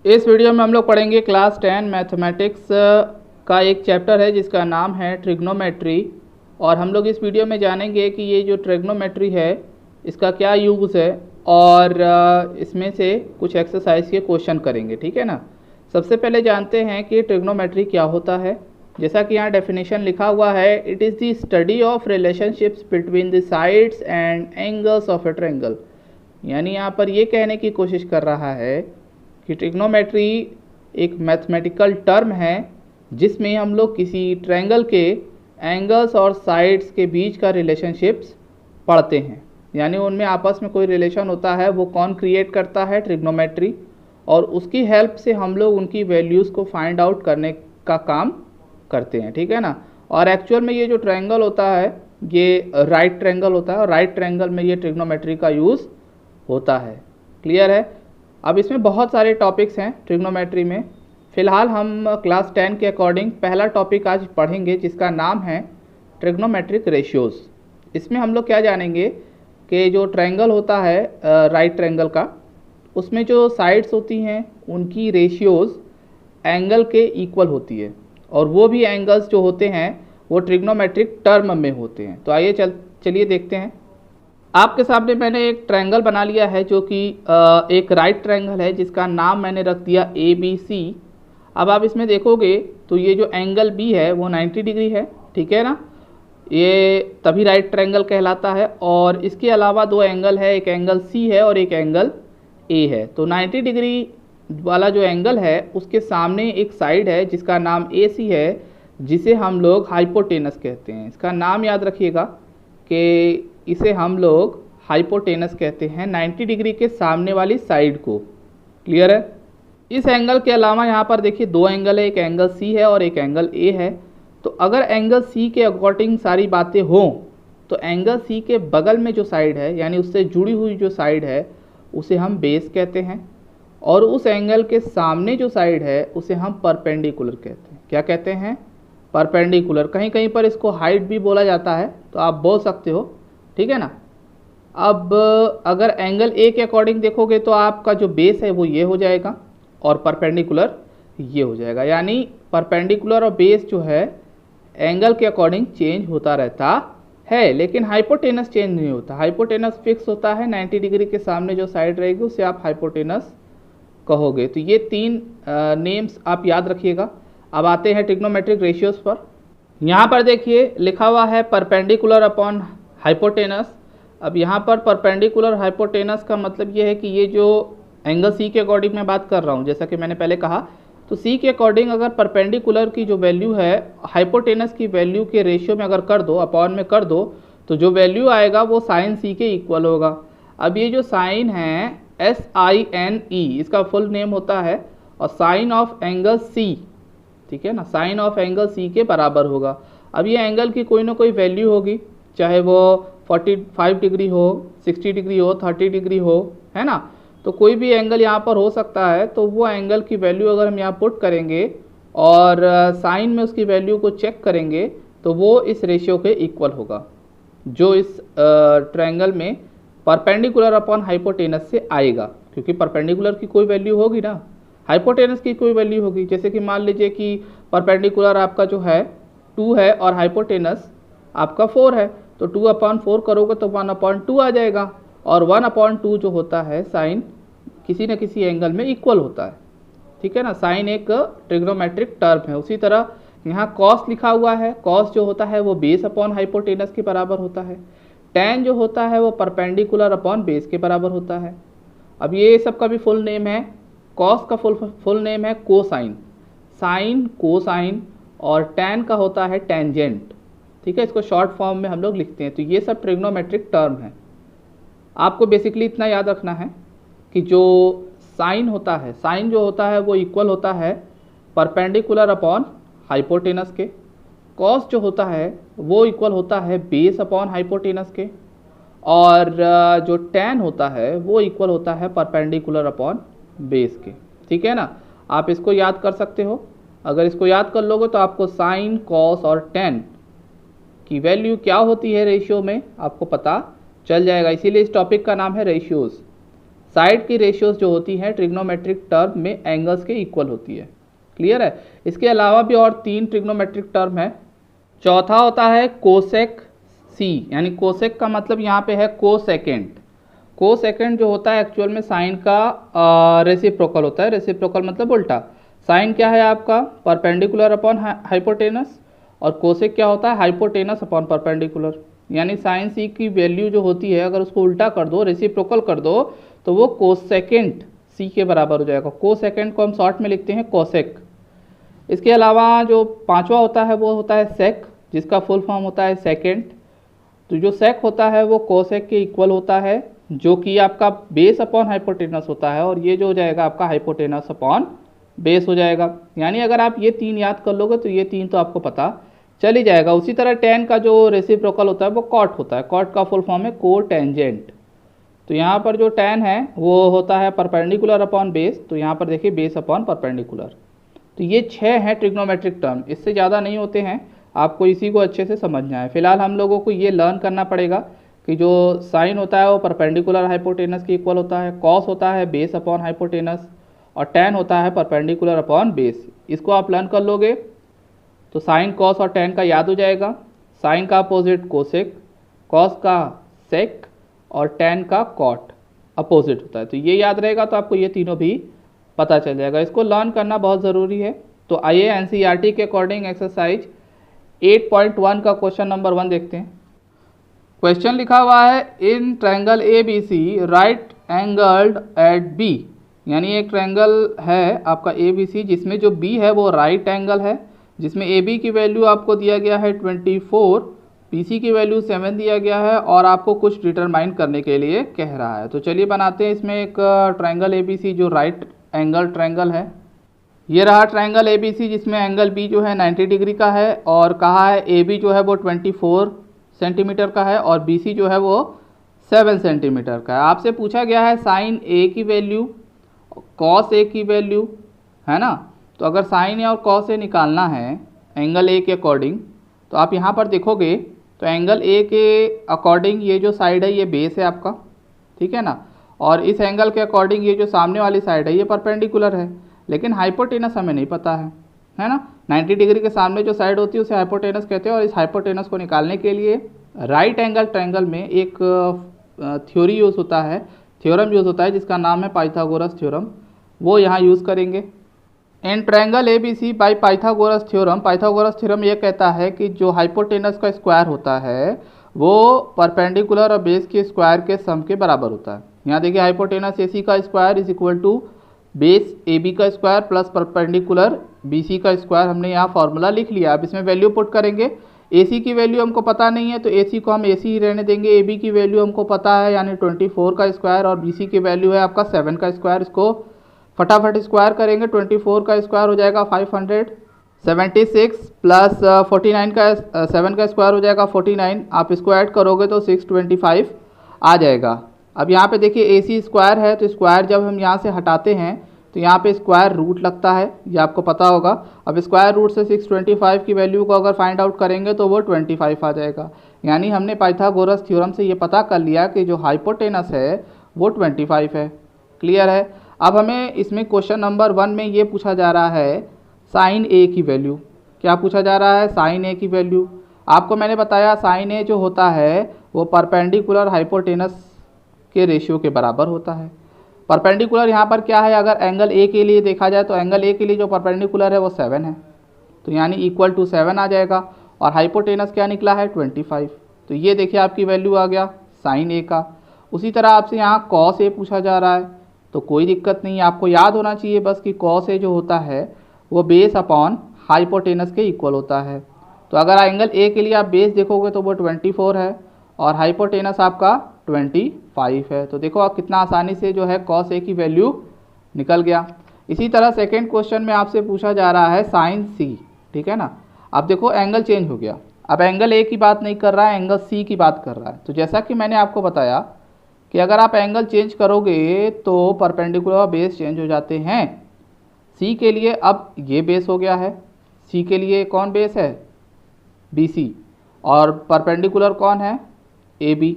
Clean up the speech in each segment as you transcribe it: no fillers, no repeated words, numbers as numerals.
इस वीडियो में हम लोग पढ़ेंगे क्लास 10 मैथमेटिक्स का एक चैप्टर है जिसका नाम है ट्रिग्नोमेट्री। और हम लोग इस वीडियो में जानेंगे कि ये जो ट्रिग्नोमेट्री है इसका क्या यूज़ है और इसमें से कुछ एक्सरसाइज के क्वेश्चन करेंगे, ठीक है ना। सबसे पहले जानते हैं कि ट्रिग्नोमेट्री क्या होता है। जैसा कि यहाँ डेफिनेशन लिखा हुआ है, it is the study of relationships between the sides and angles of A triangle. यानी यहाँ पर ये कहने की कोशिश कर रहा है कि ट्रिग्नोमेट्री एक मैथमेटिकल टर्म है जिसमें हम लोग किसी ट्रायंगल के एंगल्स और साइड्स के बीच का रिलेशनशिप्स पढ़ते हैं। यानी उनमें आपस में कोई रिलेशन होता है, वो कौन क्रिएट करता है? ट्रिग्नोमेट्री। और उसकी हेल्प से हम लोग उनकी वैल्यूज़ को फाइंड आउट करने का काम करते हैं, ठीक है ना। और एक्चुअल में ये जो ट्रायंगल होता है ये राइट ट्रायंगल होता है और राइट ट्रायंगल में ये ट्रिग्नोमेट्री का यूज़ होता है। क्लियर है। अब इसमें बहुत सारे टॉपिक्स हैं ट्रिग्नोमेट्री में। फ़िलहाल हम क्लास 10 के अकॉर्डिंग पहला टॉपिक आज पढ़ेंगे जिसका नाम है ट्रिग्नोमेट्रिक रेशियोज़। इसमें हम लोग क्या जानेंगे कि जो ट्रायंगल होता है राइट ट्रायंगल का, उसमें जो साइड्स होती हैं उनकी रेशियोज़ एंगल के इक्वल होती है और वो भी एंगल्स जो होते हैं वो ट्रिग्नोमेट्रिक टर्म में होते हैं। तो आइए चलिए देखते हैं। आपके सामने मैंने एक ट्रायंगल बना लिया है जो कि एक राइट ट्रायंगल है जिसका नाम मैंने रख दिया ABC। अब आप इसमें देखोगे तो ये जो एंगल B है वो 90 डिग्री है, ठीक है ना। ये तभी राइट ट्रायंगल कहलाता है। और इसके अलावा दो एंगल है, एक एंगल C है और एक एंगल A है। तो 90 डिग्री वाला जो एंगल है उसके सामने एक साइड है जिसका नाम AC है, जिसे हम लोग हाइपोटेनस कहते हैं। इसका नाम याद रखिएगा कि इसे हम लोग हाइपोटेनस कहते हैं, 90 डिग्री के सामने वाली साइड को। क्लियर है। इस एंगल के अलावा यहाँ पर देखिए दो एंगल है, एक एंगल C है और एक एंगल A है। तो अगर एंगल C के अकॉर्डिंग सारी बातें हों तो एंगल C के बगल में जो साइड है यानी उससे जुड़ी हुई जो साइड है उसे हम बेस कहते हैं और उस एंगल के सामने जो साइड है उसे हम परपेंडिकुलर कहते हैं। क्या कहते हैं? परपेंडिकुलर। कहीं कहीं पर इसको हाइट भी बोला जाता है, तो आप बोल सकते हो, ठीक है ना। अब अगर एंगल A के अकॉर्डिंग देखोगे तो आपका जो बेस है वो ये हो जाएगा और परपेंडिकुलर ये हो जाएगा। यानी परपेंडिकुलर और बेस जो है एंगल के अकॉर्डिंग चेंज होता रहता है, लेकिन हाइपोटेनस चेंज नहीं होता। हाइपोटेनस फिक्स होता है, 90 डिग्री के सामने जो साइड रहेगी उसे आप हाइपोटेनस कहोगे। तो ये तीन नेम्स आप याद रखिएगा। अब आते हैं ट्रिग्नोमेट्रिक रेशियोज़ पर। यहाँ पर देखिए लिखा हुआ है परपेंडिकुलर अपॉन हाइपोटेनस। अब यहाँ पर परपेंडिकुलर हाइपोटेनस का मतलब ये है कि ये जो एंगल C के अकॉर्डिंग मैं बात कर रहा हूँ, जैसा कि मैंने पहले कहा, तो C के अकॉर्डिंग अगर परपेंडिकुलर की जो वैल्यू है हाइपोटेनस की वैल्यू के रेशियो में अगर कर दो, अपॉन में कर दो, तो जो वैल्यू आएगा वो साइन C के इक्वल होगा। अब ये जो साइन है SINE इसका फुल नेम होता है और साइन ऑफ एंगल C, ठीक है ना, साइन ऑफ एंगल C के बराबर होगा। अब ये एंगल की कोई ना कोई वैल्यू होगी, चाहे वो 45 डिग्री हो, 60 डिग्री हो, 30 डिग्री हो, है ना। तो कोई भी एंगल यहाँ पर हो सकता है। तो वो एंगल की वैल्यू अगर हम यहाँ पुट करेंगे और साइन में उसकी वैल्यू को चेक करेंगे तो वो इस रेशियो के इक्वल होगा जो इस ट्रायंगल में परपेंडिकुलर अपॉन हाइपोटेनस से आएगा, क्योंकि परपेंडिकुलर की कोई वैल्यू होगी ना, हाइपोटेनस की कोई वैल्यू होगी। जैसे कि मान लीजिए कि परपेंडिकुलर आपका जो है 2 है और हाइपोटेनस आपका 4 है, तो 2/4 करोगे तो 1/2 आ जाएगा। और 1/2 जो होता है साइन किसी न किसी एंगल में इक्वल होता है, ठीक है ना। साइन एक ट्रिग्नोमेट्रिक टर्म है। उसी तरह यहाँ कॉस लिखा हुआ है, कॉस जो होता है वो बेस अपॉन हाइपोटेनस के बराबर होता है। टैन जो होता है वो परपेंडिकुलर अपॉन बेस के बराबर होता है। अब ये सब का भी फुल नेम है, कॉस का फुल नेम है कोसाइन, साइन कोसाइन, और टैन का होता है टेंजेंट, ठीक है। इसको शॉर्ट फॉर्म में हम लोग लिखते हैं। तो ये सब ट्रिग्नोमेट्रिक टर्म है। आपको बेसिकली इतना याद रखना है कि जो साइन होता है, साइन जो होता है वो इक्वल होता है परपेंडिकुलर अपॉन हाइपोटेनस के। कॉस जो होता है वो इक्वल होता है बेस अपॉन हाइपोटेनस के। और जो टैन होता है वो इक्वल होता है परपेंडिकुलर अपॉन बेस के, ठीक है ना। आप इसको याद कर सकते हो। अगर इसको याद कर लोगे तो आपको साइन, कॉस और टैन की वैल्यू क्या होती है रेशियो में आपको पता चल जाएगा। इसीलिए इस टॉपिक का नाम है रेशियोज़। साइड की रेशियोज जो होती हैं ट्रिग्नोमेट्रिक टर्म में एंगल्स के इक्वल होती है। क्लियर है। इसके अलावा भी और 3 ट्रिग्नोमेट्रिक टर्म है। चौथा होता है कोसेक सी, यानी कोसेक का मतलब यहाँ पे है कोसेकेंड। कोसेकेंड जो होता है एक्चुअल में साइन का रेसिप्रोकल होता है। रेसिप्रोकल मतलब उल्टा। साइन क्या है आपका? परपेंडिकुलर अपॉन हाइपोटेनस, और कोसेक क्या होता है? Hypotenuse upon perpendicular. यानी साइन सी की वैल्यू जो होती है अगर उसको उल्टा कर दो, रेसिप्रोकल कर दो, तो वो कोसेकेंड सी के बराबर हो जाएगा। कोसेकेंड को हम शॉर्ट में लिखते हैं कोसेक। इसके अलावा जो पांचवा होता है वो होता है सेक, जिसका फुल फॉर्म होता है सेकेंड। तो जो सेक होता है वो कोसेक के इक्वल होता है, जो कि आपका बेस अपॉन हाइपोटेनस होता है, और ये जो हो जाएगा आपका हाइपोटेनस अपॉन बेस हो जाएगा। यानी अगर आप ये 3 याद कर लोगे तो ये 3 तो आपको पता चल ही जाएगा। उसी तरह टेन का जो रेसिप्रोकल होता है वो कॉट होता है। कॉट का फुल फॉर्म है कोटेंजेंट। तो यहाँ पर जो टेन है वो होता है परपेंडिकुलर अपॉन बेस, तो यहाँ पर देखिए बेस अपॉन परपेंडिकुलर। तो ये 6 हैं ट्रिग्नोमेट्रिक टर्म, इससे ज़्यादा नहीं होते हैं, आपको इसी को अच्छे से समझना है। फिलहाल हम लोगों को ये लर्न करना पड़ेगा कि जो साइन होता है वो परपेंडिकुलर हाइपोटेनस के इक्वल होता है, कॉस होता है बेस अपॉन हाइपोटेनस, और टेन होता है परपेंडिकुलर अपॉन बेस। इसको आप लर्न कर लोगे तो साइन कॉस और टेन का याद हो जाएगा। साइन का अपोजिट कोसेक, कॉस का सेक, और टेन का कॉट अपोजिट होता है। तो ये याद रहेगा तो आपको ये तीनों भी पता चल जाएगा। इसको लर्न करना बहुत ज़रूरी है। तो आइए एनसीईआरटी के अकॉर्डिंग एक्सरसाइज 8.1 का क्वेश्चन नंबर 1 देखते हैं। क्वेश्चन लिखा हुआ है in triangle A B C right angled at B, यानी एक ट्रायंगल है आपका ए बी सी जिसमें जो बी है वो राइट एंगल है, जिसमें ए बी की वैल्यू आपको दिया गया है 24, बी सी की वैल्यू 7 दिया गया है, और आपको कुछ डिटरमाइन करने के लिए कह रहा है। तो चलिए बनाते हैं इसमें एक ट्रायंगल ए बी सी जो राइट एंगल ट्रायंगल है। ये रहा ट्रायंगल ए बी सी जिसमें एंगल बी जो है 90 डिग्री का है, और कहा है ए बी जो है वो 24 सेंटीमीटर का है, और बी सी जो है वो 7 सेंटीमीटर का है। आपसे पूछा गया है साइन ए की वैल्यू, कॉस ए की वैल्यू, है ना। तो अगर साइन ए और कॉस ए निकालना है एंगल ए के अकॉर्डिंग, तो आप यहाँ पर देखोगे तो एंगल ए के अकॉर्डिंग ये जो साइड है ये बेस है आपका, ठीक है ना, और इस एंगल के अकॉर्डिंग ये जो सामने वाली साइड है ये परपेंडिकुलर है। लेकिन हाइपोटेनस हमें नहीं पता है ना। 90 डिग्री के सामने जो साइड होती है उसे हाइपोटेनस कहते हैं, और इस हाइपोटेनस को निकालने के लिए राइट एंगल ट्रायंगल में एक थ्योरी यूज़ होता है, थ्योरम यूज़ होता है जिसका नाम है पाइथागोरस थ्योरम। वो यहाँ यूज़ करेंगे। In triangle A B C by Pythagoras theorem, Pythagoras theorem ये कहता है कि जो हाइपोटेनस का स्क्वायर होता है वो परपेंडिकुलर और बेस के स्क्वायर के सम के बराबर होता है। यहाँ देखिए हाइपोटेनस ए सी का square is equal to base A B का square plus perpendicular B C का स्क्वायर। हमने यहाँ फॉर्मूला लिख लिया। अब इसमें वैल्यू पुट करेंगे। ए सी की वैल्यू हमको पता नहीं है तो ए सी को हम ए सी ही रहने देंगे। ए बी की वैल्यू हमको पता है यानी 24 का स्क्वायर, और बी सी की वैल्यू है आपका 7 का स्क्वायर। इसको फटाफट स्क्वायर करेंगे। 24 का स्क्वायर हो जाएगा 576 प्लस 49 का 7 का स्क्वायर हो जाएगा 49। आप इसको ऐड करोगे तो 625 आ जाएगा। अब यहाँ पे देखिए ए सी स्क्वायर है, तो स्क्वायर जब हम यहाँ से हटाते हैं तो यहाँ पे स्क्वायर रूट लगता है, ये आपको पता होगा। अब स्क्वायर रूट से 625 की वैल्यू को अगर फाइंड आउट करेंगे तो वो 25 आ जाएगा। यानी हमने पाइथागोरस थ्योरम से ये पता कर लिया कि जो हाइपोटेनस है वो 25 है। क्लियर है। अब हमें इसमें क्वेश्चन नंबर 1 में ये पूछा जा रहा है साइन ए की वैल्यू। क्या पूछा जा रहा है? साइन ए की वैल्यू। आपको मैंने बताया साइन ए जो होता है वो परपेंडिकुलर हाइपोटेनस के रेशियो के बराबर होता है। परपेंडिकुलर यहाँ पर क्या है? अगर एंगल ए के लिए देखा जाए तो एंगल ए के लिए जो परपेंडिकुलर है वो 7 है, तो यानी इक्वल टू 7 आ जाएगा। और हाइपोटेनस क्या निकला है? 25। तो ये देखिए आपकी वैल्यू आ गया साइन ए का। उसी तरह आपसे यहाँ कॉस ए पूछा जा रहा है, तो कोई दिक्कत नहीं है। आपको याद होना चाहिए बस कि कॉस ए जो होता है वो बेस अपॉन हाइपोटेनस के इक्वल होता है। तो अगर एंगल ए के लिए आप बेस देखोगे तो वो 24 है और हाइपोटेनस आपका 25 है। तो देखो आप कितना आसानी से जो है कॉस ए की वैल्यू निकल गया। इसी तरह सेकेंड क्वेश्चन में आपसे पूछा जा रहा है साइन सी, ठीक है ना। अब देखो एंगल चेंज हो गया। अब एंगल ए की बात नहीं कर रहा है, एंगल सी की बात कर रहा है। तो जैसा कि मैंने आपको बताया कि अगर आप एंगल चेंज करोगे तो परपेंडिकुलर बेस चेंज हो जाते हैं। सी के लिए अब ये बेस हो गया है, सी के लिए कौन बेस है? बी सी, और परपेंडिकुलर कौन है? A B.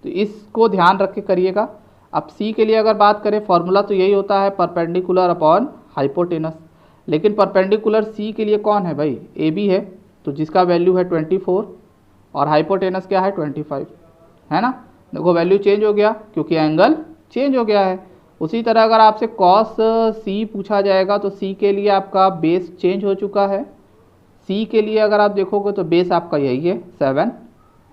तो इसको ध्यान रख के करिएगा। अब सी के लिए अगर बात करें फॉर्मूला तो यही होता है परपेंडिकुलर अपॉन हाइपोटेनस, लेकिन परपेंडिकुलर सी के लिए कौन है भाई, ए बी है, तो जिसका वैल्यू है 24 और हाइपोटेनस क्या है 25, है ना। देखो वैल्यू चेंज हो गया क्योंकि एंगल चेंज हो गया है। उसी तरह अगर आपसे कॉस सी पूछा जाएगा तो सी के लिए आपका बेस चेंज हो चुका है। सी के लिए अगर आप देखोगे तो बेस आपका यही है 7,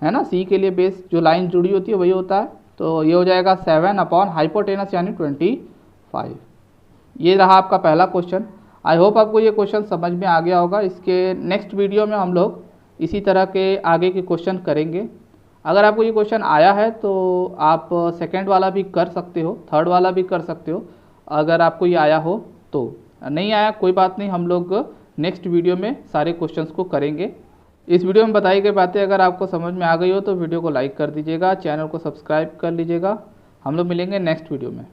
है ना। सी के लिए बेस जो लाइन जुड़ी होती है वही होता है, तो ये हो जाएगा 7 अपॉन हाइपोटेनस यानी 25। ये रहा आपका पहला क्वेश्चन। आई होप आपको ये क्वेश्चन समझ में आ गया होगा। इसके नेक्स्ट वीडियो में हम लोग इसी तरह के आगे के क्वेश्चन करेंगे। अगर आपको ये क्वेश्चन आया है तो आप सेकंड वाला भी कर सकते हो, थर्ड वाला भी कर सकते हो अगर आपको ये आया हो तो। नहीं आया कोई बात नहीं, हम लोग नेक्स्ट वीडियो में सारे क्वेश्चंस को करेंगे। इस वीडियो में बताई गई बातें अगर आपको समझ में आ गई हो तो वीडियो को लाइक कर दीजिएगा, चैनल को सब्सक्राइब कर लीजिएगा। हम लोग मिलेंगे नेक्स्ट वीडियो में।